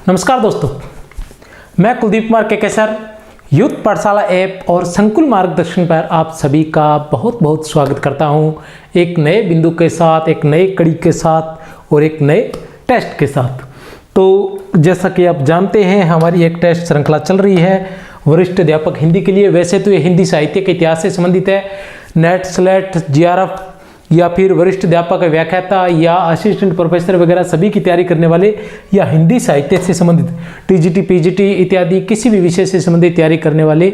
नमस्कार दोस्तों, मैं कुलदीप कुमार के सर यूथ पाठशाला ऐप और संकुल मार्गदर्शन पर आप सभी का बहुत बहुत स्वागत करता हूं। एक नए बिंदु के साथ, एक नए कड़ी के साथ और एक नए टेस्ट के साथ। तो जैसा कि आप जानते हैं, हमारी एक टेस्ट श्रृंखला चल रही है वरिष्ठ अध्यापक हिंदी के लिए। वैसे तो ये हिंदी साहित्य के इतिहास से संबंधित है। नेट, स्लेट, जीआरएफ या फिर वरिष्ठ अध्यापक, व्याख्याता या असिस्टेंट प्रोफेसर वगैरह सभी की तैयारी करने वाले या हिंदी साहित्य से संबंधित टीजीटी, पीजीटी इत्यादि किसी भी विषय से संबंधित तैयारी करने वाले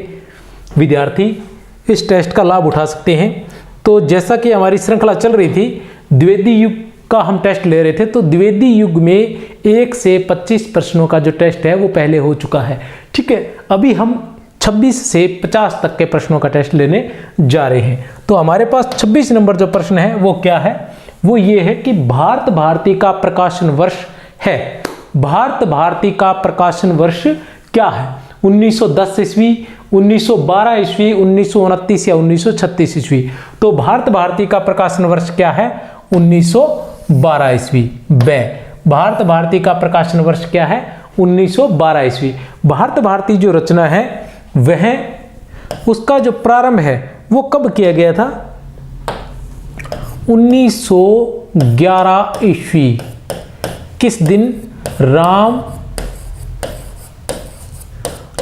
विद्यार्थी इस टेस्ट का लाभ उठा सकते हैं। तो जैसा कि हमारी श्रृंखला चल रही थी, द्विवेदी युग का हम टेस्ट ले रहे थे। तो द्विवेदी युग में 1 से 25 प्रश्नों का जो टेस्ट है वो पहले हो चुका है। ठीक है, अभी हम 26 से 50 तक के प्रश्नों का टेस्ट लेने जा रहे हैं। तो हमारे पास 26 नंबर जो प्रश्न है वो क्या है? वो ये है कि भारत भारती का प्रकाशन वर्ष है। भारत भारती का प्रकाशन वर्ष क्या है? 1910 ईस्वी, 1912 ईस्वी, 1929 या 1936 ईस्वी। तो भारत भारती का प्रकाशन वर्ष क्या है? 1912 ईस्वी। भारत भारती का प्रकाशन वर्ष क्या है? 1912 ईस्वी। भारत भारती जो रचना है वह, उसका जो प्रारंभ है वो कब किया गया था? 1911 ईस्वी। किस दिन? राम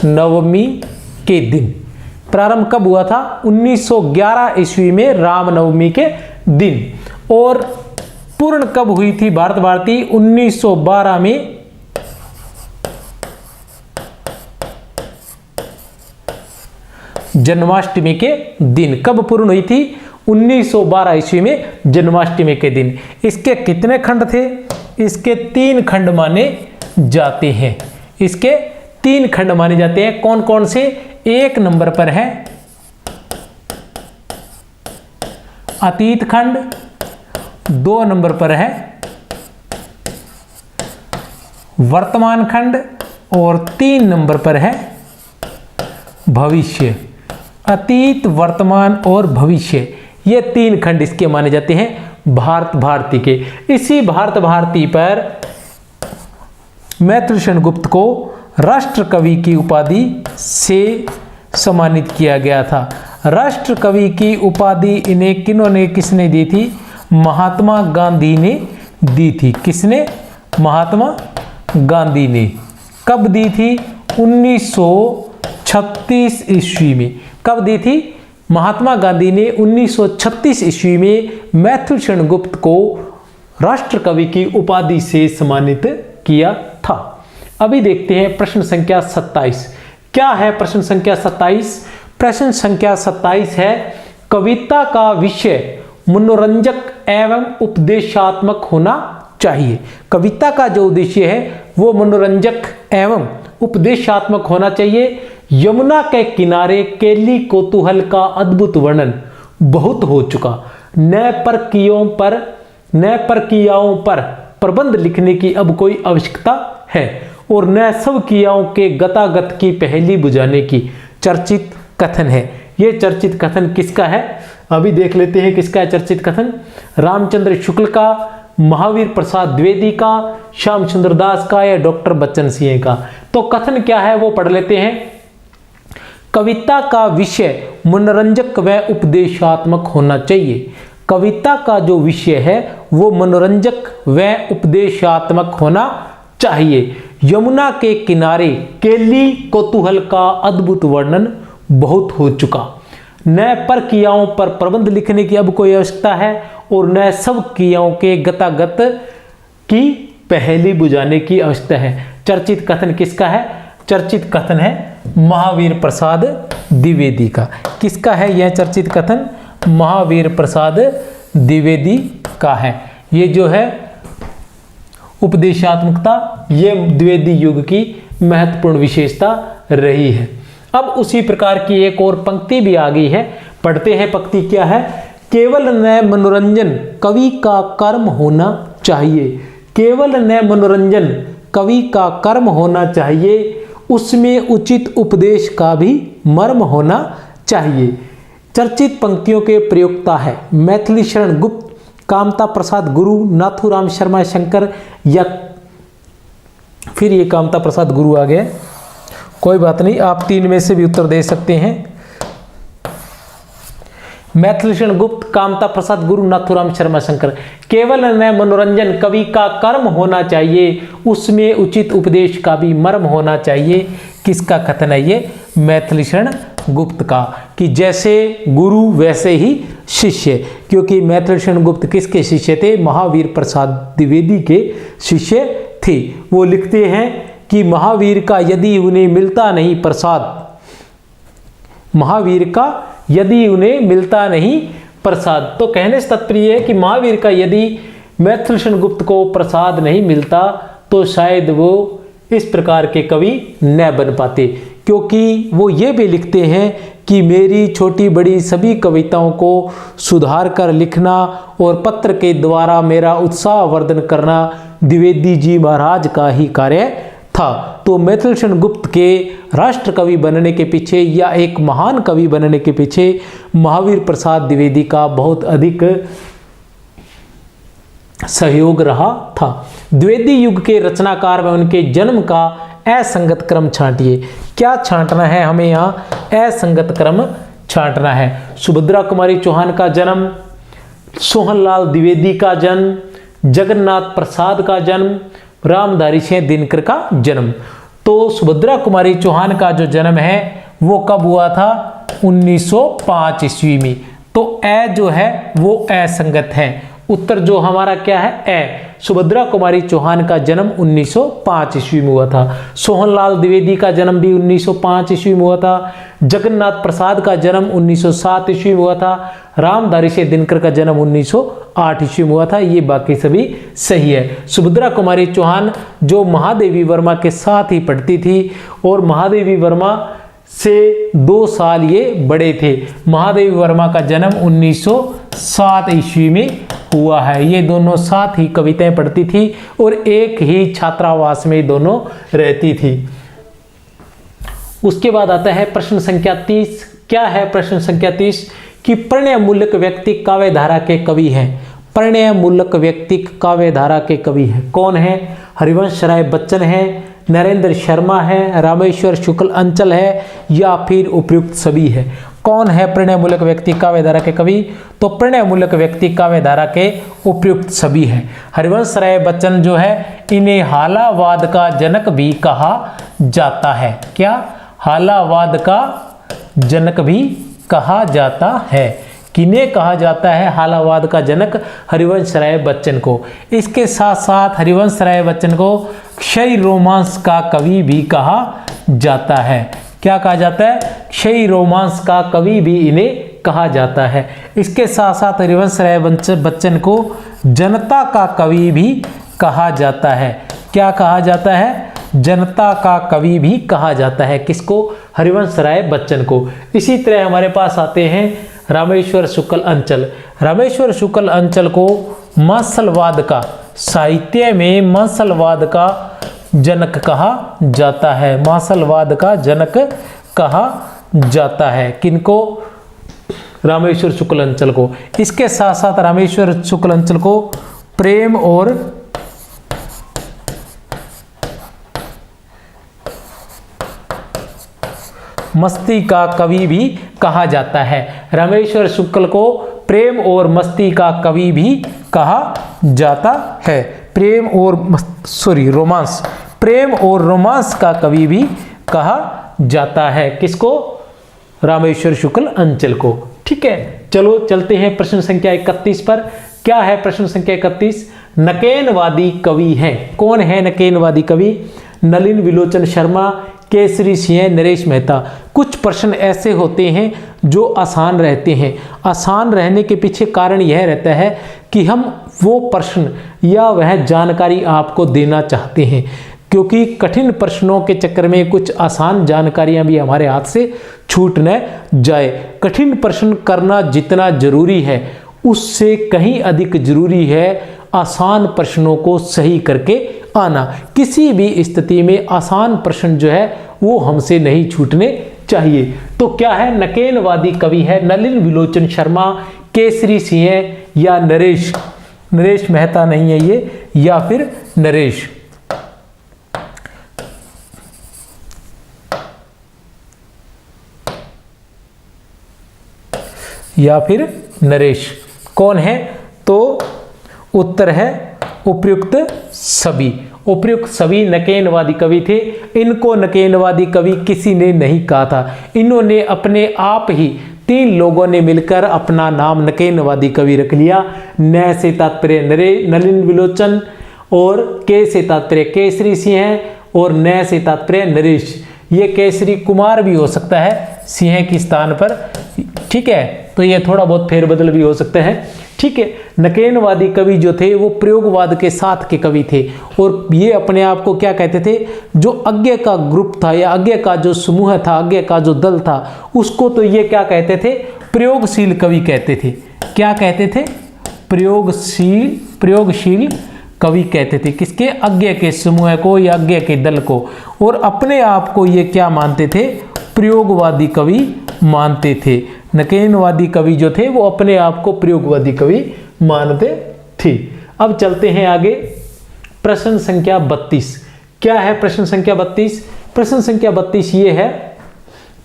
नवमी के दिन। प्रारंभ कब हुआ था? 1911 ईस्वी में राम नवमी के दिन। और पूर्ण कब हुई थी भारत भारती? 1912 में जन्माष्टमी के दिन। कब पूर्ण हुई थी? 1912 ईस्वी में जन्माष्टमी के दिन। इसके कितने खंड थे? इसके 3 खंड माने जाते हैं। इसके 3 खंड माने जाते हैं। कौन कौन से? 1 नंबर पर है अतीत खंड, 2 नंबर पर है वर्तमान खंड और 3 नंबर पर है भविष्य। अतीत, वर्तमान और भविष्य, ये 3 खंड इसके माने जाते हैं भारत भारती के। इसी भारत भारती पर मैथिलीशरण गुप्त को राष्ट्र कवि की उपाधि से सम्मानित किया गया था। राष्ट्र कवि की उपाधि इन्हें किसने दी थी? महात्मा गांधी ने दी थी। किसने? महात्मा गांधी ने। कब दी थी? 1936 ईस्वी में। कब दी थी? महात्मा गांधी ने 1936 ईस्वी में मैथिलीशरण गुप्त को राष्ट्र कवि की उपाधि से सम्मानित किया था। अभी देखते हैं प्रश्न संख्या 27। क्या है प्रश्न संख्या 27? प्रश्न संख्या 27 है, कविता का विषय मनोरंजक एवं उपदेशात्मक होना चाहिए। कविता का जो उद्देश्य है वो मनोरंजक एवं उपदेशात्मक होना चाहिए। यमुना के किनारे केली कौतूहल का अद्भुत वर्णन बहुत हो चुका। नए परकियाओं पर प्रबंध लिखने की अब कोई आवश्यकता है और नए सब कियाओं के गतागत की पहेली बुझाने की चर्चित कथन है। ये चर्चित कथन किसका है? अभी देख लेते हैं किसका है चर्चित कथन। रामचंद्र शुक्ल का, महावीर प्रसाद द्विवेदी का, श्याम सुंदर दास का या डॉक्टर बच्चन सिंह का। तो कथन क्या है वो पढ़ लेते हैं। कविता का विषय मनोरंजक व उपदेशात्मक होना चाहिए। कविता का जो विषय है वो मनोरंजक व उपदेशात्मक होना चाहिए। यमुना के किनारे केली कौतूहल का अद्भुत वर्णन बहुत हो चुका। नए परकियाओं पर प्रबंध लिखने की अब कोई आवश्यकता है और नए सब कियाओं के गतागत की पहेली बुझाने की आवश्यकता है। चर्चित कथन किसका है? चर्चित कथन है महावीर प्रसाद द्विवेदी का। किसका है यह चर्चित कथन? महावीर प्रसाद द्विवेदी का है। ये जो है उपदेशात्मकता, ये द्विवेदी युग की महत्वपूर्ण विशेषता रही है। अब उसी प्रकार की एक और पंक्ति भी आ गई है, पढ़ते हैं। पंक्ति क्या है? केवल नए मनोरंजन कवि का कर्म होना चाहिए। केवल नए मनोरंजन कवि का कर्म होना चाहिए, उसमें उचित उपदेश का भी मर्म होना चाहिए। चर्चित पंक्तियों के प्रयोक्ता है मैथिलीशरण गुप्त, कामता प्रसाद गुरु, नाथूराम शर्मा शंकर या फिर ये कामता प्रसाद गुरु आ गया। कोई बात नहीं, आप 3 में से भी उत्तर दे सकते हैं। मैथिलीशरण गुप्त, कामता प्रसाद गुरु, नाथूराम शर्मा शंकर। केवल न मनोरंजन कवि का कर्म होना चाहिए, उसमें उचित उपदेश का भी मर्म होना चाहिए। किसका कथन है ये? मैथिलीशरण गुप्त का, कि जैसे गुरु वैसे ही शिष्य। क्योंकि मैथिलीशरण गुप्त किसके शिष्य थे? महावीर प्रसाद द्विवेदी के शिष्य थे। वो लिखते हैं कि महावीर का यदि उन्हें मिलता नहीं प्रसाद, महावीर का यदि उन्हें मिलता नहीं प्रसाद, तो कहने से तात्पर्य है कि महावीर का यदि मैथिलीशरण गुप्त को प्रसाद नहीं मिलता तो शायद वो इस प्रकार के कवि न बन पाते। क्योंकि वो ये भी लिखते हैं कि मेरी छोटी बड़ी सभी कविताओं को सुधार कर लिखना और पत्र के द्वारा मेरा उत्साहवर्धन करना द्विवेदी जी महाराज का ही कार्य था। तो मैथिलीशरण गुप्त के राष्ट्र कवि बनने के पीछे या एक महान कवि बनने के पीछे महावीर प्रसाद द्विवेदी का बहुत अधिक सहयोग रहा था। द्विवेदी युग के रचनाकार में उनके जन्म का असंगत क्रम छांटिए। क्या छांटना है हमें? यहाँ असंगत क्रम छांटना है। सुभद्रा कुमारी चौहान का जन्म, सोहनलाल द्विवेदी का जन्म, जगन्नाथ प्रसाद का जन्म, रामधारी सिंह दिनकर का जन्म। तो सुभद्रा कुमारी चौहान का जो जन्म है वो कब हुआ था? 1905 ईस्वी में। तो ए जो है वो असंगत है। उत्तर जो हमारा क्या है? ए। सुभद्रा कुमारी चौहान का जन्म 1905 ईस्वी में हुआ था। सोहनलाल द्विवेदी का जन्म भी 1905 ईस्वी में हुआ था। जगन्नाथ प्रसाद का जन्म 1907 ईस्वी में हुआ था। रामधारी सिंह दिनकर का जन्म 1908 ईस्वी में हुआ था। ये बाकी सभी सही है। सुभद्रा कुमारी चौहान जो महादेवी वर्मा के साथ ही पढ़ती थी और महादेवी वर्मा से 2 साल ये बड़े थे। महादेवी वर्मा का जन्म 1907 ईस्वी में हुआ है। ये दोनों साथ ही कविताएं पढ़ती थी और एक ही छात्रावास में दोनों रहती थी। उसके बाद आता है प्रश्न संख्या 30। क्या है प्रश्न संख्या 30? कि प्रणय मूलक व्यक्ति काव्य धारा के कवि हैं। प्रणय मूलक व्यक्ति काव्य धारा के कवि हैं। कौन है? हरिवंश राय बच्चन है, नरेंद्र शर्मा है, रामेश्वर शुक्ल अंचल है, या फिर उपयुक्त सभी है। कौन है प्रणय मूलक व्यक्ति काव्य धारा के कवि? तो प्रणय मूलक व्यक्ति काव्य धारा के उपयुक्त सभी है। हरिवंश राय बच्चन जो है इन्हें हालावाद का जनक भी कहा जाता है। क्या? हालावाद का जनक भी कहा जाता है। किन्हें कहा जाता है हालावाद का जनक? हरिवंश राय बच्चन को। इसके साथ साथ हरिवंश राय बच्चन को क्षय रोमांस का कवि भी कहा जाता है। क्या कहा जाता है? क्षय रोमांस का कवि भी इन्हें कहा जाता है। इसके साथ साथ हरिवंश राय बच्चन को जनता का कवि भी कहा जाता है। क्या कहा जाता है? जनता का कवि भी कहा जाता है। किसको? हरिवंश राय बच्चन को। इसी तरह हमारे पास आते हैं रामेश्वर शुक्ल अंचल। रामेश्वर शुक्ल अंचल को मांसलवाद का, साहित्य में मांसलवाद का जनक कहा जाता है। मांसलवाद का जनक कहा जाता है। किनको? रामेश्वर शुक्ल अंचल को। इसके साथ साथ रामेश्वर शुक्ल अंचल को प्रेम और मस्ती का कवि भी कहा जाता है। रामेश्वर शुक्ल को प्रेम और मस्ती का कवि भी कहा जाता है। प्रेम और रोमांस, प्रेम और रोमांस का कवि भी कहा जाता है। किसको? रामेश्वर शुक्ल अंचल को। ठीक है, चलो चलते हैं प्रश्न संख्या 31 पर। क्या है प्रश्न संख्या 31? नकेनवादी कवि हैं। कौन है नकेनवादी कवि? नलिन विलोचन शर्मा, केसरी सिंह, नरेश मेहता। कुछ प्रश्न ऐसे होते हैं जो आसान रहते हैं। आसान रहने के पीछे कारण यह रहता है कि हम वो प्रश्न या वह जानकारी आपको देना चाहते हैं, क्योंकि कठिन प्रश्नों के चक्कर में कुछ आसान जानकारियां भी हमारे हाथ से छूट न जाए। कठिन प्रश्न करना जितना जरूरी है उससे कहीं अधिक जरूरी है आसान प्रश्नों को सही करके आना। किसी भी स्थिति में आसान प्रश्न जो है वो हमसे नहीं छूटने चाहिए। तो क्या है? नकेनवादी कवि है नलिन विलोचन शर्मा, केसरी सिंह या नरेश मेहता नहीं है ये, या फिर नरेश। या फिर नरेश। कौन है? तो उत्तर है उपर्युक्त सभी। उपर्युक्त सभी नकेनवादी कवि थे। इनको नकेनवादी कवि किसी ने नहीं कहा था, इन्होंने अपने आप ही 3 लोगों ने मिलकर अपना नाम नकेनवादी कवि रख लिया। न से तात्पर्य नलिन विलोचन, और के से तात्पर्य केसरी सिंह है, और न से तात्पर्य नरेश। ये केसरी कुमार भी हो सकता है सिंह के स्थान पर, ठीक है। तो ये थोड़ा बहुत फेरबदल भी हो सकता है, ठीक है। नकेनवादी कवि जो थे वो प्रयोगवाद के साथ के कवि थे, और ये अपने आप को क्या कहते थे? जो अज्ञ का ग्रुप था या अज्ञ का जो समूह था, अज्ञ का जो दल था, उसको तो ये क्या कहते थे? प्रयोगशील कवि कहते थे। क्या कहते थे? प्रयोगशील कवि कहते थे। किसके? अज्ञ के समूह को या अज्ञ के दल को। और अपने आप को ये क्या मानते थे? प्रयोगवादी कवि मानते थे। नकेनवादी कवि जो थे वो अपने आप को प्रयोगवादी कवि मानते थे। अब चलते हैं आगे। प्रश्न संख्या 32। क्या है प्रश्न संख्या 32? प्रश्न संख्या 32 ये है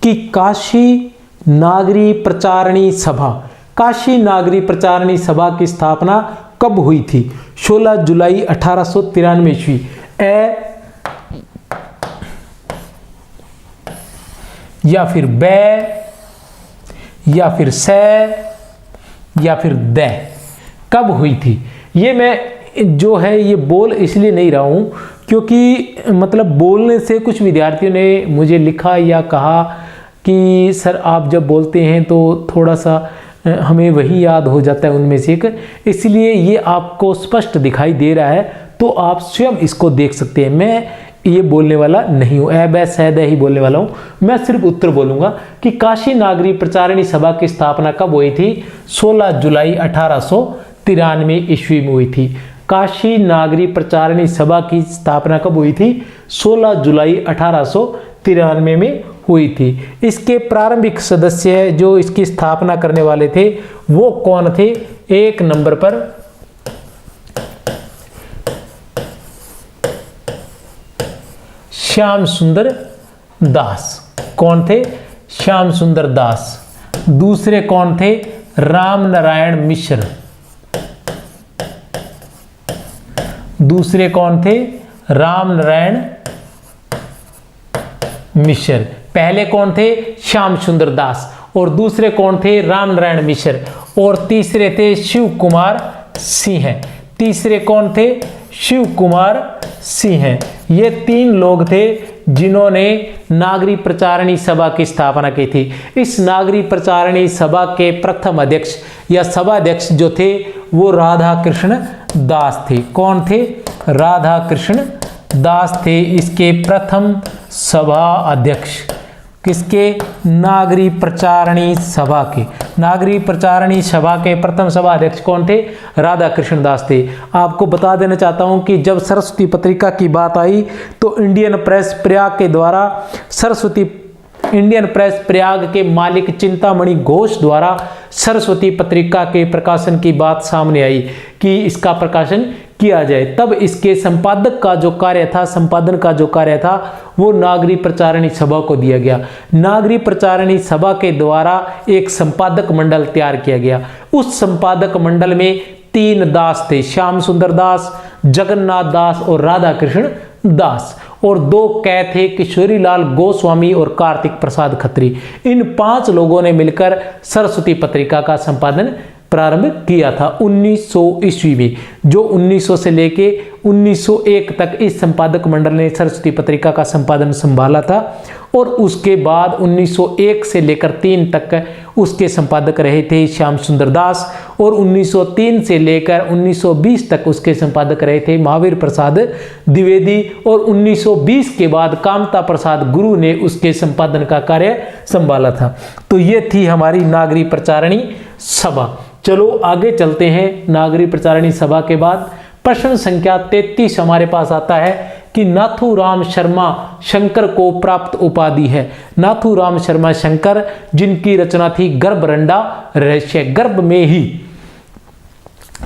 कि काशी नागरी प्रचारणी सभा, काशी नागरी प्रचारणी सभा की स्थापना कब हुई थी? 16 जुलाई 1893 ईस्वी। ए या फिर बे या फिर से या फिर द, कब हुई थी? ये मैं जो है ये बोल इसलिए नहीं रहा हूं क्योंकि मतलब बोलने से कुछ विद्यार्थियों ने मुझे लिखा या कहा कि सर आप जब बोलते हैं तो थोड़ा सा हमें वही याद हो जाता है उनमें से एक, इसलिए ये आपको स्पष्ट दिखाई दे रहा है तो आप स्वयं इसको देख सकते हैं। मैं ये बोलने वाला नहीं हूँ, ए बै सैद ही बोलने वाला हूँ। मैं सिर्फ उत्तर बोलूँगा कि काशी नागरी प्रचारणी सभा की स्थापना कब हुई थी? 16 जुलाई 1893 ईस्वी में हुई थी। काशी नागरी प्रचारणी सभा की स्थापना कब हुई थी? 16 जुलाई 1893 में हुई थी। इसके प्रारंभिक सदस्य जो इसकी स्थापना करने वाले थे वो कौन थे? 1 नंबर पर श्याम सुंदर दास। कौन थे? श्याम सुंदर दास। दूसरे कौन थे? राम नारायण मिश्र। दूसरे कौन थे? राम नारायण मिश्र। पहले कौन थे? श्याम सुंदर दास, और दूसरे कौन थे? राम नारायण मिश्र, और तीसरे थे शिव कुमार सिंह। तीसरे कौन थे? शिव कुमार सिंह। ये 3 लोग थे जिन्होंने नागरी प्रचारणी सभा की स्थापना की थी। इस नागरी प्रचारणी सभा के प्रथम अध्यक्ष या सभाध्यक्ष जो थे वो राधा कृष्ण दास थे। कौन थे? राधा कृष्ण दास थे इसके प्रथम सभा अध्यक्ष। किसके? नागरी प्रचारणी सभा के। नागरी प्रचारणी सभा के प्रथम सभा अध्यक्ष कौन थे? राधा कृष्ण दास थे। आपको बता देना चाहता हूं कि जब सरस्वती पत्रिका की बात आई तो इंडियन प्रेस प्रयाग के द्वारा इंडियन प्रेस प्रयाग के मालिक चिंतामणि घोष द्वारा सरस्वती पत्रिका के प्रकाशन की बात सामने आई कि इसका प्रकाशन किया जाए। तब इसके संपादक का जो कार्य था, संपादन का जो कार्य था वो नागरी प्रचारणी सभा को दिया गया। नागरी प्रचारणी सभा के द्वारा एक संपादक मंडल तैयार किया गया। उस संपादक मंडल में 3 दास थे, श्याम सुंदर दास, जगन्नाथ दास और राधा कृष्ण दास, और 2 कै थे, किशोरीलाल गोस्वामी और कार्तिक प्रसाद खत्री। इन 5 लोगों ने मिलकर सरस्वती पत्रिका का संपादन प्रारंभ किया था 1900 ईस्वी में। जो 1900 से लेके 1901 तक इस संपादक मंडल ने सरस्वती पत्रिका का संपादन संभाला था, और उसके बाद 1901 से लेकर 3 तक उसके संपादक रहे थे श्याम सुंदर दास, और 1903 से लेकर 1920 तक उसके संपादक रहे थे महावीर प्रसाद द्विवेदी, और 1920 के बाद कामता प्रसाद गुरु ने उसके संपादन का कार्य संभाला था। तो ये थी हमारी नागरी प्रचारणी सभा। चलो आगे चलते हैं। नागरी प्रचारणी सभा के बाद प्रश्न संख्या 33 हमारे पास आता है कि नाथूराम शर्मा शंकर को प्राप्त उपाधि है। नाथूराम शर्मा शंकर जिनकी रचना थी गर्भरंडा रहस्य।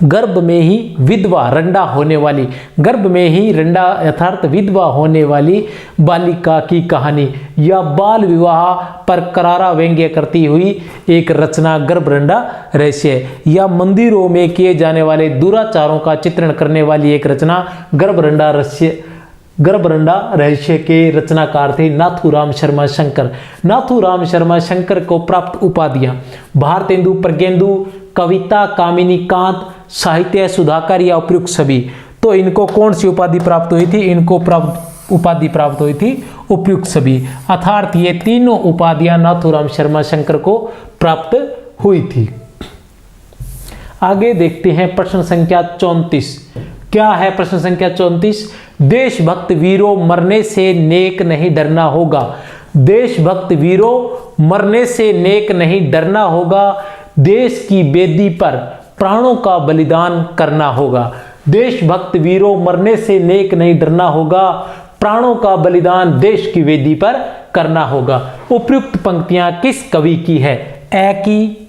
गर्भ में ही विधवा रंडा होने वाली, गर्भ में ही रंडा अर्थात विधवा होने वाली बालिका की कहानी, या बाल विवाह पर करारा व्यंग्य करती हुई एक रचना गर्भरंडा रहस्य, या मंदिरों में किए जाने वाले दुराचारों का चित्रण करने वाली एक रचना गर्भरंडा रहस्य के रचनाकार थे नाथूराम शर्मा शंकर। नाथूराम शर्मा शंकर को प्राप्त उपाधियां भारतेंदु, प्रज्ञेंदु, कविता, कामिनी कांत, साहित्य सुधाकर या उपयुक्त सभी। तो इनको कौन सी उपाधि प्राप्त हुई थी? इनको उपाधि प्राप्त हुई थी उपयुक्त सभी। अर्थात ये तीनों उपाधियां नाथूराम शर्मा शंकर को प्राप्त हुई थी। आगे देखते हैं प्रश्न संख्या 34। क्या है प्रश्न संख्या 34? देशभक्त वीरों मरने से नेक नहीं डरना होगा। देशभक्त वीरों मरने से नेक नहीं डरना होगा, देश की बेदी पर प्राणों का बलिदान करना होगा। देशभक्त वीरों मरने से नेक नहीं डरना होगा, प्राणों का बलिदान देश की वेदी पर करना होगा। उपयुक्त पंक्तियां किस कवि की है? ए की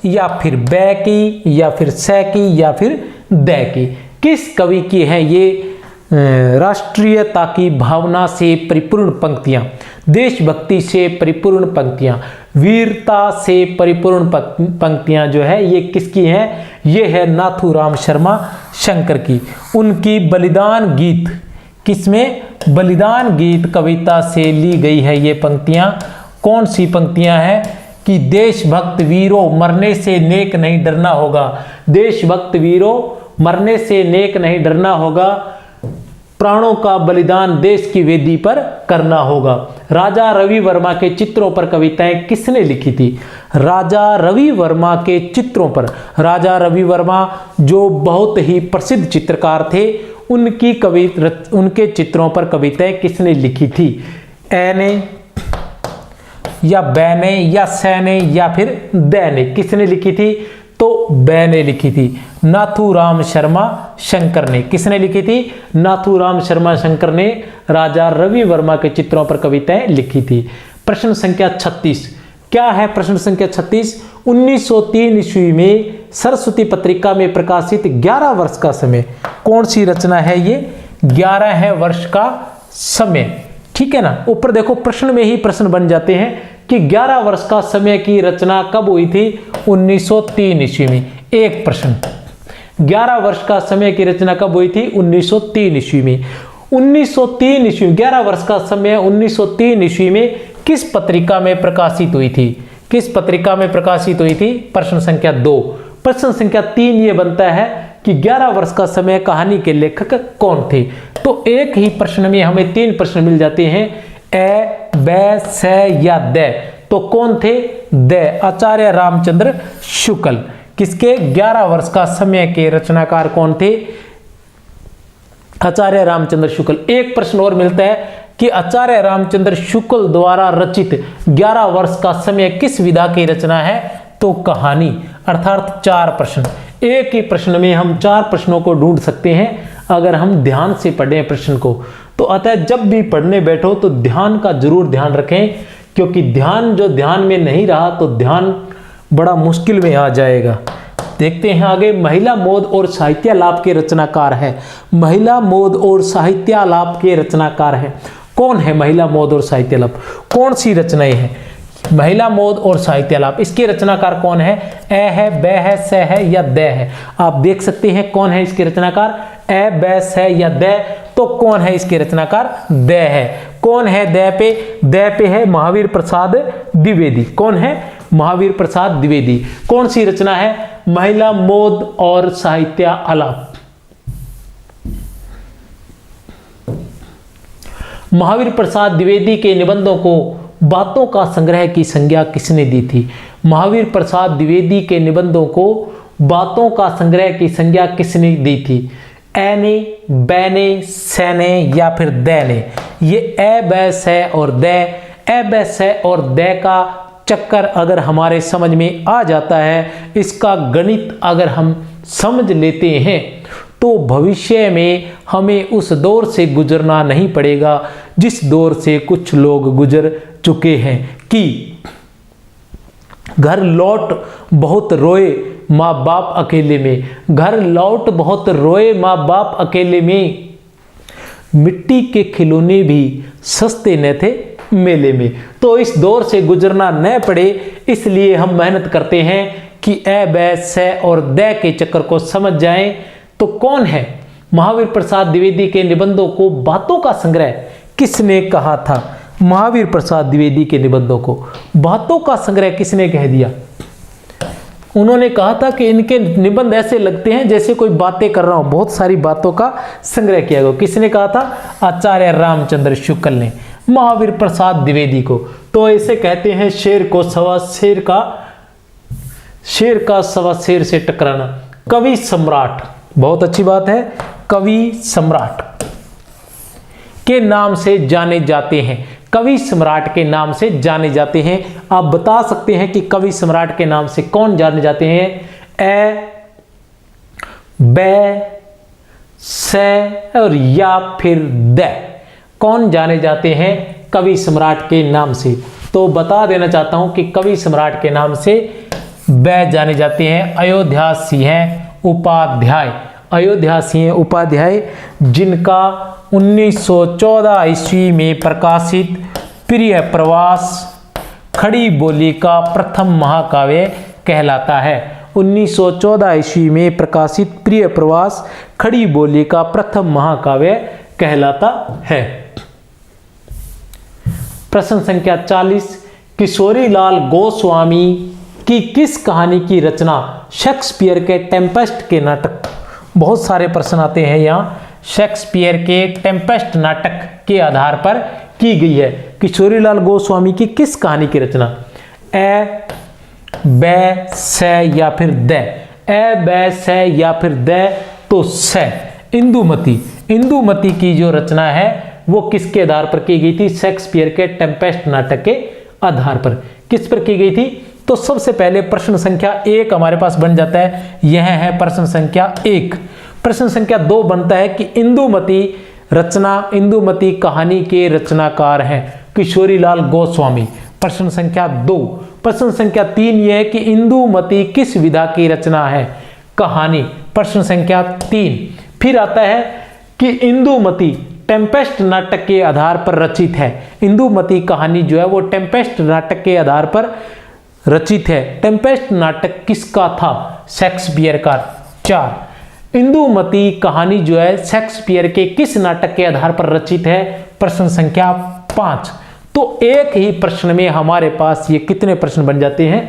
या फिर बै की या फिर सै की या फिर दै की? किस कवि की है ये? राष्ट्रीयता की भावना से परिपूर्ण पंक्तियां, देशभक्ति से परिपूर्ण पंक्तियां, वीरता से परिपूर्ण पंक्तियां जो है ये किसकी है? ये है नाथूराम शर्मा शंकर की। उनकी बलिदान गीत, किसमें? बलिदान गीत कविता से ली गई है ये पंक्तियां। कौन सी पंक्तियां हैं? कि देशभक्त वीरों मरने से नेक नहीं डरना होगा, देशभक्त वीरों मरने से नेक नहीं डरना होगा, प्राणों का बलिदान देश की वेदी पर करना होगा। राजा रवि वर्मा के चित्रों पर कविताएं किसने लिखी थी? राजा रवि वर्मा के चित्रों पर, राजा रवि वर्मा जो बहुत ही प्रसिद्ध चित्रकार थे, उनके चित्रों पर कविताएं किसने लिखी थी? ए ने या बै ने या सै ने या फिर दै ने? किसने लिखी थी? तो बै ने लिखी थी, नाथूराम शर्मा शंकर ने। किसने लिखी थी? नाथूराम शर्मा शंकर ने राजा रवि वर्मा के चित्रों पर कविताएं लिखी थी। प्रश्न संख्या 36। क्या है प्रश्न संख्या 36? 1903 ईस्वी में सरस्वती पत्रिका में प्रकाशित 11 वर्ष का समय, कौन सी रचना है ये? 11 वर्ष का समय, ठीक है ना। ऊपर देखो प्रश्न में ही प्रश्न बन जाते हैं कि 11 वर्ष का समय की रचना कब हुई थी? 1903 ईस्वी में। एक प्रश्न, 11 वर्ष का समय की रचना कब हुई थी? 1903 ईस्वी में। 1903 ईस्वी में 11 वर्ष का समय 1903 ईस्वी में किस पत्रिका में प्रकाशित हुई थी? किस पत्रिका में प्रकाशित हुई थी? प्रश्न संख्या 2। प्रश्न संख्या 3 ये बनता है कि 11 वर्ष का समय कहानी के लेखक कौन थे? तो एक ही प्रश्न में हमें 3 प्रश्न मिल जाते हैं, ए, बै, सै या दै। तो कौन थे? दै, आचार्य रामचंद्र शुक्ल। किसके? 11 वर्ष का समय के रचनाकार कौन थे? आचार्य रामचंद्र शुक्ल। एक प्रश्न और मिलता है कि आचार्य रामचंद्र शुक्ल द्वारा रचित 11 वर्ष का समय किस विधा की रचना है? तो कहानी। अर्थात 4 प्रश्न। एक ही प्रश्न में हम 4 प्रश्नों को ढूंढ सकते हैं अगर हम ध्यान से पढ़ें प्रश्न को। तो अतः जब भी पढ़ने बैठो तो ध्यान का जरूर ध्यान रखें, क्योंकि ध्यान में नहीं रहा तो ध्यान बड़ा मुश्किल में आ जाएगा। देखते हैं आगे। महिला मोद और साहित्यालाप के रचनाकार है। महिला मोद और साहित्यालाप के रचनाकार है। कौन है महिला मोद और साहित्यालाप? कौन सी रचनाएं हैं? महिला मोद और साहित्यालाप, इसके रचनाकार कौन है? ए है, बै है, सै है या दै है? आप देख सकते हैं कौन है इसके रचनाकार? ए, बै, सै या दै? तो कौन है इसके रचनाकार? दै है। कौन है दै पे? दै पे है महावीर प्रसाद द्विवेदी। कौन है? महावीर प्रसाद द्विवेदी। कौन सी रचना है? महिला मोद और साहित्यालाप। महावीर प्रसाद द्विवेदी के निबंधों को बातों का संग्रह की संज्ञा किसने दी थी? महावीर प्रसाद द्विवेदी के निबंधों को बातों का संग्रह की संज्ञा किसने दी थी? ए ने, बै ने, सै ने या फिर दै ने? ये ए, बै, सै और दै, ए, बै, सै और दै का चक्कर अगर हमारे समझ में आ जाता है, इसका गणित अगर हम समझ लेते हैं, तो भविष्य में हमें उस दौर से गुजरना नहीं पड़ेगा जिस दौर से कुछ लोग गुजर चुके हैं कि घर लौट बहुत रोए माँ बाप अकेले में। घर लौट बहुत रोए माँ बाप अकेले में, मिट्टी के खिलौने भी सस्ते न थे मेले में। तो इस दौर से गुजरना न पड़े इसलिए हम मेहनत करते हैं कि ए बै से और दै के चक्कर को समझ जाएं। तो कौन है? महावीर प्रसाद द्विवेदी के निबंधों को बातों का संग्रह किसने कहा था? महावीर प्रसाद द्विवेदी के निबंधों को बातों का संग्रह किसने कह दिया? उन्होंने कहा था कि इनके निबंध ऐसे लगते हैं जैसे कोई बातें कर रहा हो, बहुत सारी बातों का संग्रह किया गया। किसने कहा था? आचार्य रामचंद्र शुक्ल ने महावीर प्रसाद द्विवेदी को। तो ऐसे कहते हैं शेर को सवा शेर का, शेर का सवा शेर से टकराना। कवि सम्राट, बहुत अच्छी बात है, कवि सम्राट के नाम से जाने जाते हैं। कवि सम्राट के नाम से जाने जाते हैं। आप बता सकते हैं कि कवि सम्राट के नाम से कौन जाने जाते हैं? ए, बै, से और या फिर द, कौन जाने जाते हैं कवि सम्राट के नाम से? तो बता देना चाहता हूं कि कवि सम्राट के नाम से बै जाने जाते हैं अयोध्या सिंह उपाध्याय। अयोध्या सिंह उपाध्याय जिनका 1914 ईस्वी में प्रकाशित प्रिय प्रवास खड़ी बोली का प्रथम महाकाव्य कहलाता है। 1914 ईस्वी में प्रकाशित प्रिय प्रवास खड़ी बोली का प्रथम महाकाव्य कहलाता है। प्रश्न संख्या 40, किशोरीलाल गोस्वामी की किस कहानी की रचना शेक्सपियर के टेम्पेस्ट के नाटक? बहुत सारे प्रश्न आते हैं यहाँ। शेक्सपियर के टेम्पेस्ट नाटक के आधार पर की गई है। किशोरीलाल गोस्वामी की किस कहानी की रचना? ए, बै, से या फिर द? ए, बै, से या फिर द? तो से। इंदुमती, इंदुमती की जो रचना है वो किसके आधार पर की गई थी? शेक्सपियर के टेम्पेस्ट नाटक के आधार पर। किस पर की गई थी? तो सबसे पहले प्रश्न संख्या 1 हमारे पास बन जाता है, यह है प्रश्न संख्या 1। प्रश्न संख्या 2 बनता है कि इंदुमती रचना, इंदुमती कहानी के रचनाकार हैं किशोरीलाल गोस्वामी। प्रश्न संख्या 2। प्रश्न संख्या 3 यह है कि इंदुमती किस विधा की रचना है? कहानी। प्रश्न संख्या 3 फिर आता है कि इंदुमती टेम्पेस्ट नाटक के आधार पर रचित है। इंदुमती कहानी जो है वो टेम्पेस्ट नाटक के आधार पर रचित है। टेम्पेस्ट नाटक किसका था? शेक्सपियर का। 4, इंदुमती कहानी जो है शेक्सपियर के किस नाटक के आधार पर रचित है? प्रश्न संख्या 5। तो एक ही प्रश्न में हमारे पास ये कितने प्रश्न बन जाते हैं?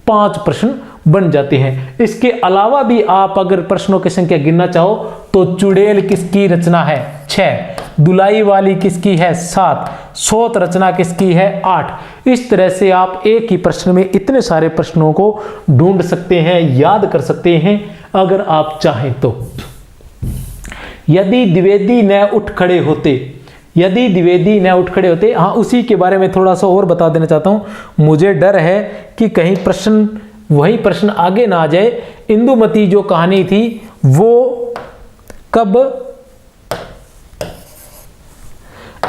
5 प्रश्न बन जाते हैं। इसके अलावा भी आप अगर प्रश्नों की संख्या गिनना चाहो तो चुड़ैल किसकी रचना है? 6, दुलाई वाली किसकी है? 7, सोत रचना किसकी है? 8। इस तरह से आप एक ही प्रश्न में इतने सारे प्रश्नों को ढूंढ सकते हैं, याद कर सकते हैं अगर आप चाहें तो। यदि द्विवेदी न उठ खड़े होते, यदि द्विवेदी न उठ खड़े होते, हाँ उसी के बारे में थोड़ा सा और बता देना चाहता हूं। मुझे डर है कि कहीं प्रश्न वही प्रश्न आगे ना आ जाए। इंदुमती जो कहानी थी वो कब,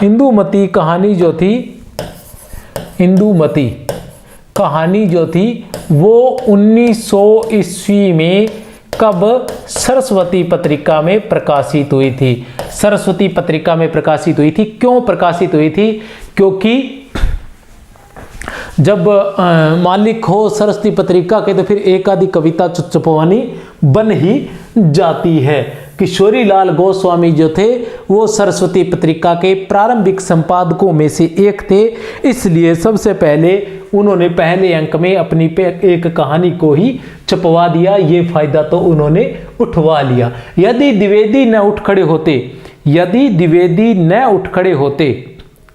इंदुमती कहानी जो थी, इंदुमती कहानी जो थी वो 1900 ईस्वी में कब सरस्वती पत्रिका में प्रकाशित हुई थी? सरस्वती पत्रिका में प्रकाशित हुई थी। क्यों प्रकाशित हुई थी? क्योंकि जब मालिक हो सरस्वती पत्रिका के तो फिर एक आधी कविता छपवानी बन ही जाती है। किशोरीलाल गोस्वामी जो थे वो सरस्वती पत्रिका के प्रारंभिक संपादकों में से एक थे, इसलिए सबसे पहले उन्होंने पहले अंक में अपनी एक कहानी को ही छपवा दिया। ये फायदा तो उन्होंने उठवा लिया। यदि द्विवेदी न उठ खड़े होते, यदि द्विवेदी न उठ खड़े होते,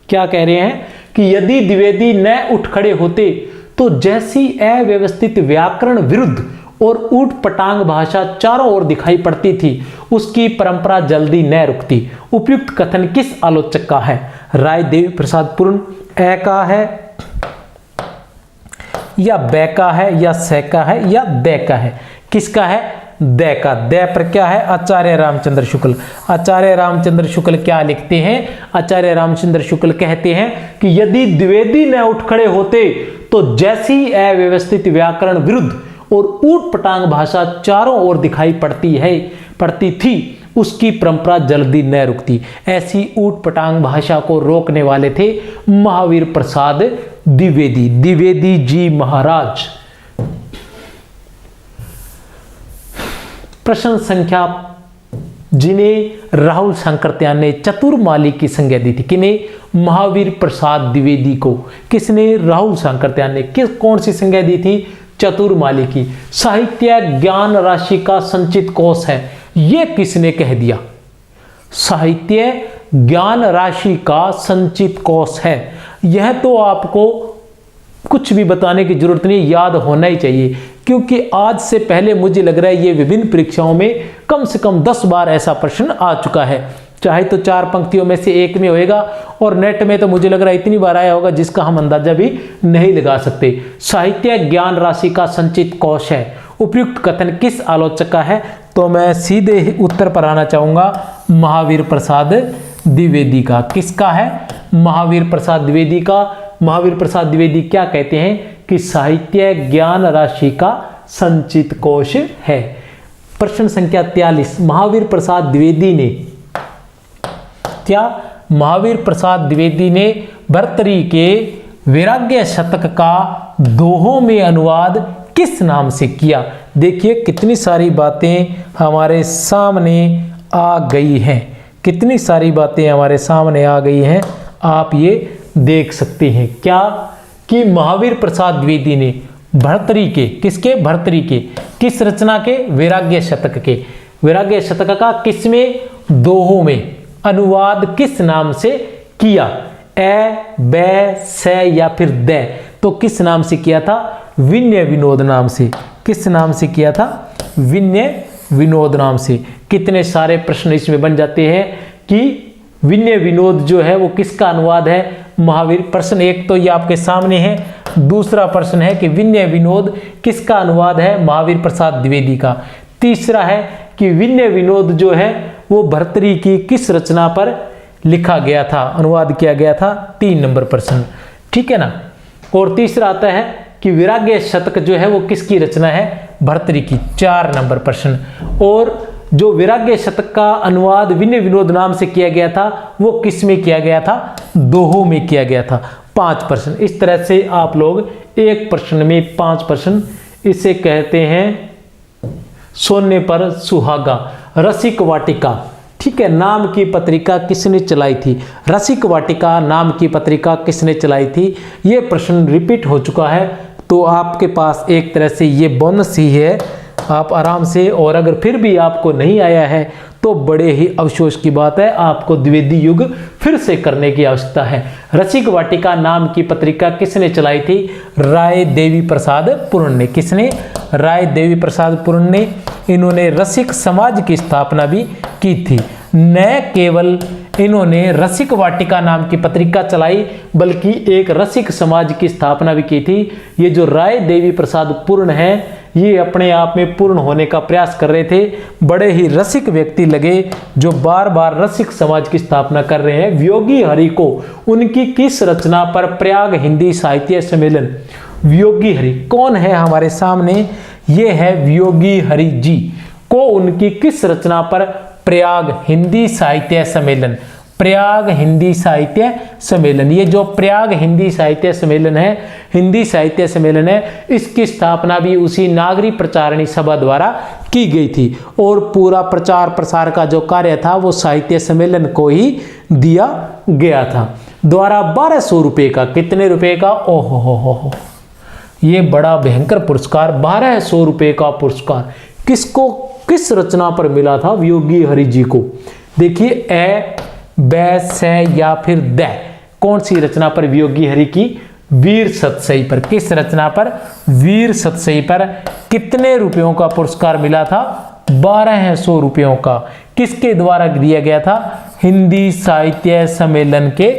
क्या कह रहे हैं कि यदि द्विवेदी न उठ खड़े होते तो जैसी अव्यवस्थित व्याकरण विरुद्ध और ऊट पटांग भाषा चारों ओर दिखाई पड़ती थी उसकी परंपरा जल्दी न रुकती। उपयुक्त कथन किस आलोचक का है? राय देवी प्रसाद पूर्ण ए का है या बै का है या से का है या दे का है? किसका है? दे का। दे पर क्या है? आचार्य रामचंद्र शुक्ल। आचार्य रामचंद्र शुक्ल क्या लिखते हैं? आचार्य रामचंद्र शुक्ल कहते हैं कि यदि द्विवेदी न उठ खड़े होते तो जैसी अव्यवस्थित व्याकरण विरुद्ध और ऊट पटांग भाषा चारों ओर दिखाई पड़ती थी उसकी परंपरा जल्दी न रुकती। ऐसी ऊटपटांग भाषा को रोकने वाले थे महावीर प्रसाद द्विवेदी, द्विवेदी जी महाराज। प्रश्न संख्या, जिन्हें राहुल सांकृत्यायन ने चतुर्माली की संज्ञा दी थी, किन्हें? महावीर प्रसाद द्विवेदी को। किसने? राहुल सांकृत्यायन ने। कौन सी संज्ञा दी थी? चतुर्माली की। साहित्य ज्ञान राशि का संचित कोश है, यह किसने कह दिया? साहित्य ज्ञान राशि का संचित कोश है। यह तो आपको कुछ भी बताने की जरूरत नहीं, याद होना ही चाहिए, क्योंकि आज से पहले मुझे लग रहा है ये विभिन्न परीक्षाओं में कम से कम 10 बार ऐसा प्रश्न आ चुका है, चाहे तो 4 पंक्तियों में से एक में होएगा, और नेट में तो मुझे लग रहा है इतनी बार आया होगा जिसका हम अंदाजा भी नहीं लगा सकते। साहित्य ज्ञान राशि का संचित कोश है। उपयुक्त कथन किस आलोचक का है? तो मैं सीधे ही उत्तर पर आना चाहूंगा, महावीर प्रसाद द्विवेदी का। किसका है? महावीर प्रसाद द्विवेदी का। महावीर प्रसाद द्विवेदी क्या कहते हैं कि साहित्य ज्ञान राशि का संचित कोश है। प्रश्न संख्या 43, महावीर प्रसाद द्विवेदी ने क्या? महावीर प्रसाद द्विवेदी ने भर्तृहरि के वैराग्य शतक का दोहों में अनुवाद किस नाम से किया? देखिए कितनी सारी बातें हमारे सामने आ गई हैं, कितनी सारी बातें हमारे सामने आ गई हैं, आप ये देख सकते हैं। क्या कि महावीर प्रसाद द्विवेदी ने भर्तृहरि के, किसके? भर्तृहरि के किस रचना के? वैराग्य शतक के। वैराग्य शतक का किसमें? दोहों में अनुवाद किस नाम से किया? ए, बे, से या फिर दे? तो किस नाम से किया था? विनय विनोद नाम से। किस नाम से किया था? विनय विनोद नाम से। कितने सारे प्रश्न इसमें बन जाते हैं कि विनय विनोद जो है वो किसका अनुवाद है? महावीर। प्रश्न एक तो ये आपके सामने है। दूसरा प्रश्न है कि विनय विनोद किसका अनुवाद है? महावीर प्रसाद द्विवेदी का। तीसरा है कि विनय विनोद जो है वो भर्तृहरि की किस रचना पर लिखा गया था, अनुवाद किया गया था? 3 नंबर प्रश्न, ठीक है ना। और तीसरा आता है कि वैराग्य शतक जो है वो किसकी रचना है? भर्तृहरि की। 4 नंबर प्रश्न। और जो वैराग्य शतक का अनुवाद विनय विनोद नाम से किया गया था वो किस में किया गया था? दोहों में किया गया था। 5 प्रश्न। इस तरह से आप लोग एक प्रश्न में 5 प्रश्न, इसे कहते हैं सोने पर सुहागा। रसिक वाटिका, ठीक है, नाम की पत्रिका किसने चलाई थी? रसिक वाटिका नाम की पत्रिका किसने चलाई थी? ये प्रश्न रिपीट हो चुका है, तो आपके पास एक तरह से ये बोनस ही है, आप आराम से, और अगर फिर भी आपको नहीं आया है तो बड़े ही अफसोस की बात है, आपको द्विवेदी युग फिर से करने की आवश्यकता है। रसिक वाटिका नाम की पत्रिका किसने चलाई थी? राय देवी प्रसाद पूर्ण ने। किसने? राय देवी प्रसाद पूर्ण ने। इन्होंने रसिक समाज की स्थापना भी की थी। न केवल इन्होंने रसिक वाटिका नाम की पत्रिका चलाई बल्कि एक रसिक समाज की स्थापना भी की थी। ये जो राय देवी प्रसाद पूर्ण है ये अपने आप में पूर्ण होने का प्रयास कर रहे थे। बड़े ही रसिक व्यक्ति लगे जो बार बार रसिक समाज की स्थापना कर रहे हैं। वियोगी हरि को उनकी किस रचना पर प्रयाग हिंदी साहित्य सम्मेलन? वियोगी हरि कौन है हमारे सामने? ये है वियोगी हरि जी को उनकी किस रचना पर प्रयाग हिंदी साहित्य सम्मेलन? प्रयाग हिंदी साहित्य सम्मेलन। ये जो प्रयाग हिंदी साहित्य सम्मेलन है, हिंदी साहित्य सम्मेलन है, इसकी स्थापना भी उसी नागरी प्रचारणी सभा द्वारा की गई थी और पूरा प्रचार प्रसार का जो कार्य था वो साहित्य सम्मेलन को ही दिया गया था। द्वारा 1200 रुपये का, कितने रुपए का? ओहो हो, ये बड़ा भयंकर पुरस्कार, 1200 रुपये का पुरस्कार किसको, किस रचना पर मिला था? वियोगी हरि जी को। देखिए ए, बै, से या फिर द, कौन सी रचना पर? वियोगी हरि की वीर सतसई पर। किस रचना पर? वीर सतसई पर। कितने रुपयों का पुरस्कार मिला था? 1200 रुपयों का। किसके द्वारा दिया गया था? हिंदी साहित्य सम्मेलन के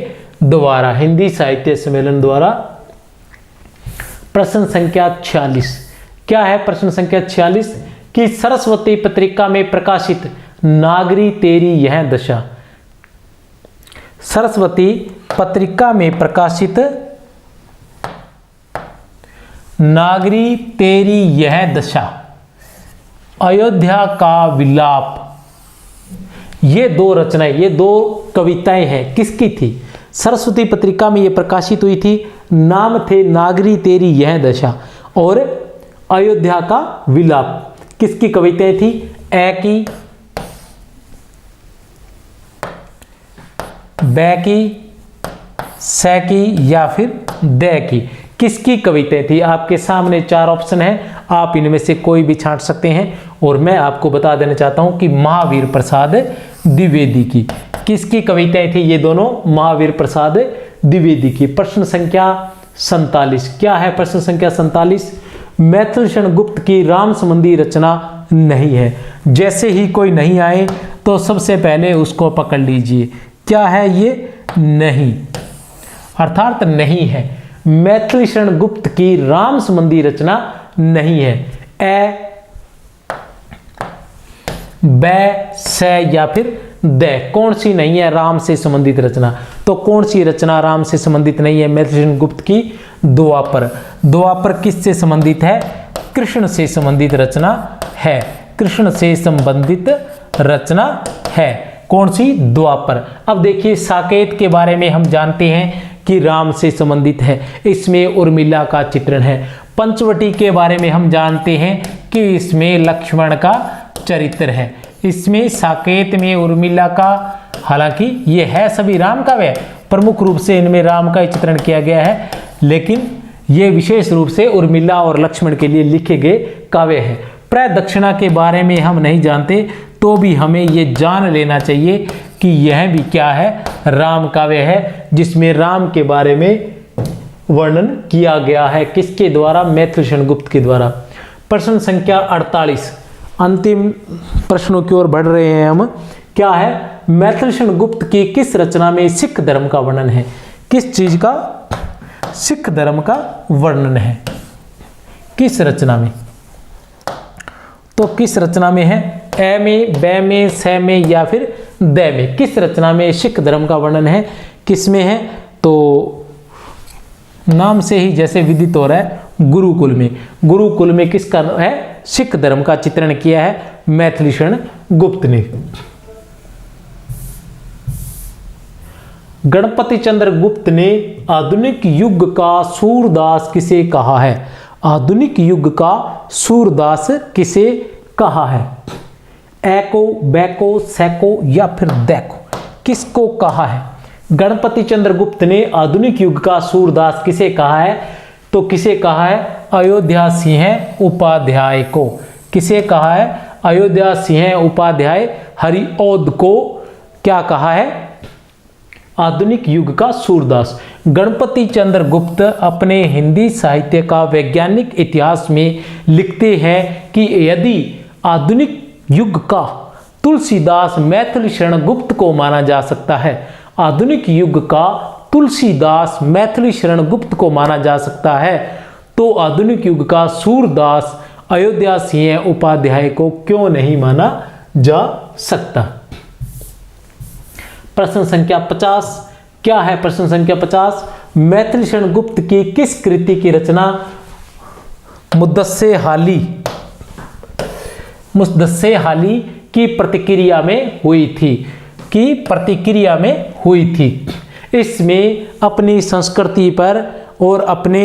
द्वारा, हिंदी साहित्य सम्मेलन द्वारा। प्रश्न संख्या 46 क्या है? प्रश्न संख्या 46 कि सरस्वती पत्रिका में प्रकाशित नागरी तेरी यह दशा। सरस्वती पत्रिका में प्रकाशित नागरी तेरी यह दशा, अयोध्या का विलाप, ये दो रचनाएं, ये दो कविताएं हैं, किसकी थी? सरस्वती पत्रिका में ये प्रकाशित हुई थी। नाम थे नागरी तेरी यह दशा और अयोध्या का विलाप। किसकी कविताएं थी? ए की, बै की, से की या फिर दे की? किसकी कविताएं थी? आपके सामने 4 ऑप्शन है, आप इनमें से कोई भी छांट सकते हैं। और मैं आपको बता देना चाहता हूं कि महावीर प्रसाद द्विवेदी की। किसकी कविताएं थी ये दोनों? महावीर प्रसाद द्विवेदी की। प्रश्न संख्या 47 क्या है? प्रश्न संख्या 47, मैथिलशरण गुप्त की राम संबंधी रचना नहीं है। जैसे ही कोई नहीं आए तो सबसे पहले उसको पकड़ लीजिए। क्या है ये? नहीं, अर्थात नहीं है। मैथिलशरण गुप्त की राम संबंधी रचना नहीं है। ए, बै, से या फिर दे, कौन सी नहीं है राम से संबंधित रचना? तो कौन सी रचना राम से संबंधित नहीं है? मैथिलशरण गुप्त की द्वापर। द्वापर किससे संबंधित है? कृष्ण से संबंधित रचना है। कृष्ण से संबंधित रचना है। कौन सी? द्वापर। अब देखिए साकेत के बारे में हम जानते हैं कि राम से संबंधित है, इसमें उर्मिला का चित्रण है। पंचवटी के बारे में हम जानते हैं कि इसमें लक्ष्मण का चरित्र है। इसमें साकेत में उर्मिला का, हालांकि ये है सभी राम काव्य, प्रमुख रूप से इनमें राम का चित्रण किया गया है, लेकिन ये विशेष रूप से उर्मिला और लक्ष्मण के लिए लिखे गए काव्य है। प्रदक्षिणा के बारे में हम नहीं जानते, तो भी हमें ये जान लेना चाहिए कि यह भी क्या है? राम काव्य है, जिसमें राम के बारे में वर्णन किया गया है। किसके द्वारा? मैथिलशरण गुप्त के द्वारा। प्रश्न संख्या 48, अंतिम प्रश्नों की ओर बढ़ रहे हैं हम। क्या है? मैथिलशरण गुप्त की किस रचना में सिख धर्म का वर्णन है? किस चीज का? सिख धर्म का वर्णन है। किस रचना में? तो किस रचना में है? ए में, बै में, से में या फिर दे में? किस रचना में सिख धर्म का वर्णन है? किस में है? तो नाम से ही जैसे विदित हो रहा है, गुरुकुल में। गुरुकुल में किसका है? सिख धर्म का चित्रण किया है मैथिलशरण गुप्त ने। गणपति चंद्र गुप्त ने आधुनिक युग का सूरदास किसे कहा है? आधुनिक युग का सूरदास किसे कहा है? ए को, बै को, से को या फिर दे को? किसको कहा है? गणपति चंद्र गुप्त ने आधुनिक युग का सूरदास किसे कहा है? तो किसे कहा है? अयोध्या सिंह उपाध्याय को। किसे कहा है? अयोध्या सिंह उपाध्याय हरिऔध को क्या कहा है? आधुनिक युग का सूरदास। गणपति चंद्र गुप्त अपने हिंदी साहित्य का वैज्ञानिक इतिहास में लिखते हैं कि यदि आधुनिक युग का तुलसीदास मैथिलशरण गुप्त को माना जा सकता है, आधुनिक युग का तुलसीदास मैथिलशरण गुप्त को माना जा सकता है, तो आधुनिक युग का सूरदास अयोध्या सिंह उपाध्याय को क्यों नहीं माना जा सकता? प्रश्न संख्या 50 क्या है? प्रश्न संख्या 50, मैथिलशरण गुप्त की किस कृति की रचना मुद्दस्से हाली की प्रतिक्रिया में हुई थी? की प्रतिक्रिया में हुई थी। इसमें अपनी संस्कृति पर और अपने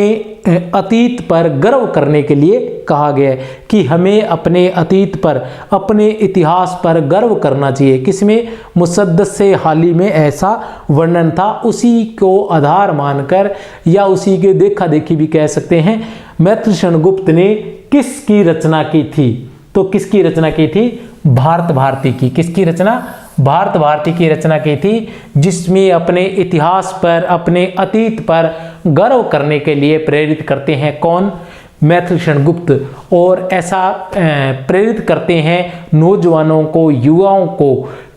अतीत पर गर्व करने के लिए कहा गया है कि हमें अपने अतीत पर, अपने इतिहास पर गर्व करना चाहिए। किसमें? मुसद्दस्से हाली में ऐसा वर्णन था। उसी को आधार मानकर या उसी के देखा देखी भी कह सकते हैं, मैथिलशरण गुप्त ने किसकी रचना की थी? तो किसकी रचना की थी? भारत भारती की। किसकी रचना? भारत भारती की रचना की थी, जिसमें अपने इतिहास पर, अपने अतीत पर गर्व करने के लिए प्रेरित करते हैं। कौन? मैथिलशरण गुप्त। और ऐसा प्रेरित करते हैं नौजवानों को, युवाओं को,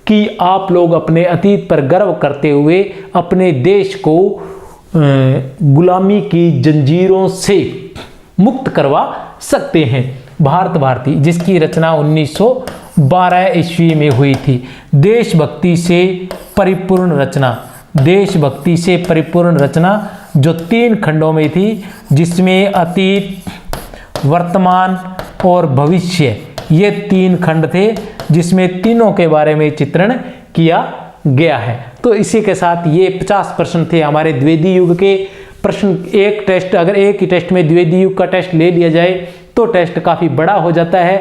कि आप लोग अपने अतीत पर गर्व करते हुए अपने देश को गुलामी की जंजीरों से मुक्त करवा सकते हैं। भारत भारती, जिसकी रचना 1912 ईस्वी में हुई थी। देशभक्ति से परिपूर्ण रचना, देशभक्ति से परिपूर्ण रचना जो 3 खंडों में थी, जिसमें अतीत, वर्तमान और भविष्य ये 3 खंड थे जिसमें तीनों के बारे में चित्रण किया गया है। तो इसी के साथ ये 50 प्रश्न थे हमारे द्विवेदी युग के प्रश्न। एक टेस्ट, अगर एक ही टेस्ट में द्विवेदी युग का टेस्ट ले लिया जाए तो टेस्ट काफ़ी बड़ा हो जाता है,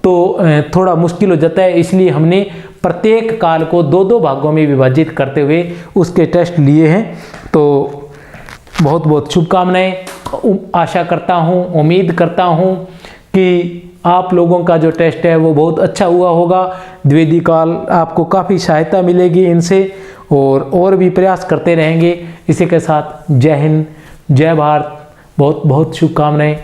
तो थोड़ा मुश्किल हो जाता है। इसलिए हमने प्रत्येक काल को 2-2 भागों में विभाजित करते हुए उसके टेस्ट लिए हैं। तो बहुत बहुत शुभकामनाएं। आशा करता हूँ, उम्मीद करता हूँ कि आप लोगों का जो टेस्ट है वो बहुत अच्छा हुआ होगा। द्विवेदी काल आपको काफ़ी सहायता मिलेगी इनसे, और भी प्रयास करते रहेंगे। इसी के साथ जय हिंद, जय भारत, बहुत बहुत शुभकामनाएं।